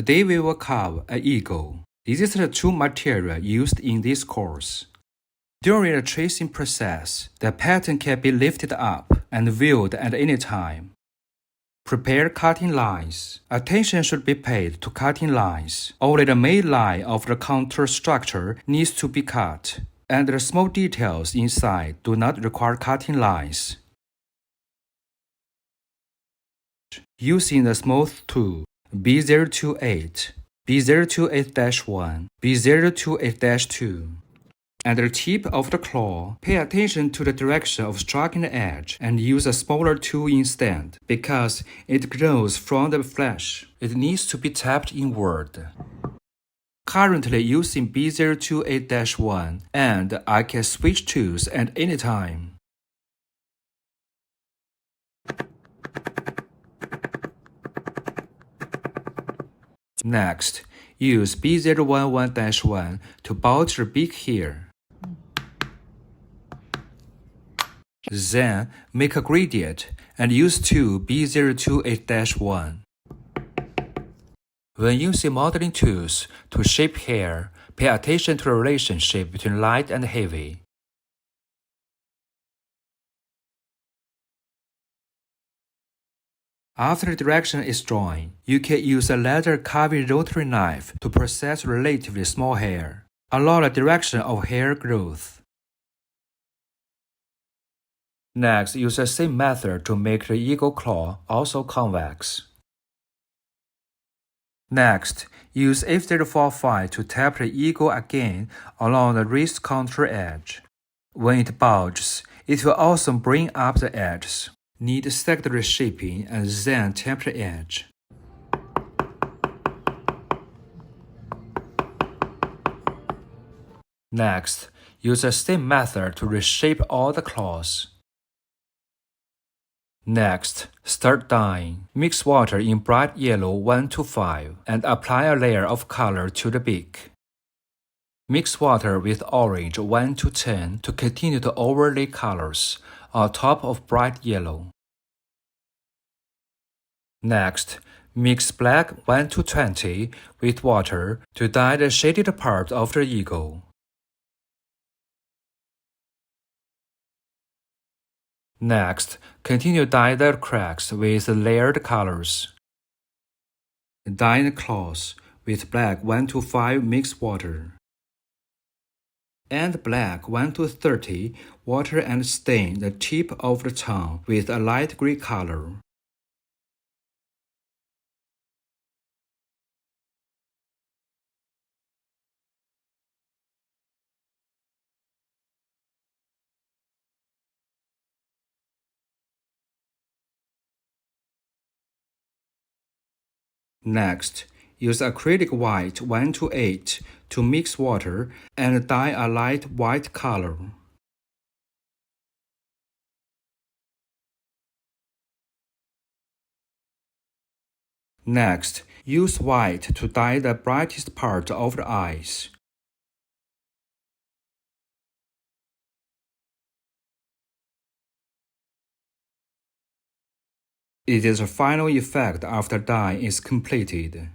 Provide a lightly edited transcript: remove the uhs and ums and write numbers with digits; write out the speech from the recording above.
Today we will cover an eagle. This is the tool material used in this course. During the tracing process, the pattern can be lifted up and viewed at any time. Prepare cutting lines. Attention should be paid to cutting lines. Only the main line of the contour structure needs to be cut, and the small details inside do not require cutting lines. Using the smooth tool B028, B028-1, B028-2, and the tip of the claw, pay attention to the direction of striking the edge and use a smaller tool instead because it grows from the flesh. It needs to be tapped inward. Currently using B028-1 and I can switch tools at any time. Next, use B011-1 to bulge the beak here. Then, make a gradient and use tool B028-1. When using modeling tools to shape hair, pay attention to the relationship between light and heavy. After the direction is drawn, you can use a leather carving rotary knife to process relatively small hair. Allow the direction of hair growth. Next, use the same method to make the eagle claw also convex. Next, use F045 to tap the eagle again along the wrist contour edge. When it bulges, it will also bring up the edges. Need secondary shaping and then tap the edge. Next, use the same method to reshape all the claws. Next, start dyeing. Mix water in bright yellow 1 to 5 and apply a layer of color to the beak. Mix water with orange 1 to 10 to continue to overlay colors on top of bright yellow. Next, mix black 1 to 20 with water to dye the shaded part of the eagle. Next, continue dye the cracks with layered colors. Dye the claws with black 1 to 5 mixed water. And black 1 to 30 water and stain the tip of the tongue with a light gray color. Next, use acrylic white 1 to 8 to mix water and dye a light white color. Next, use white to dye the brightest part of the eyes. It is the final effect after dye is completed.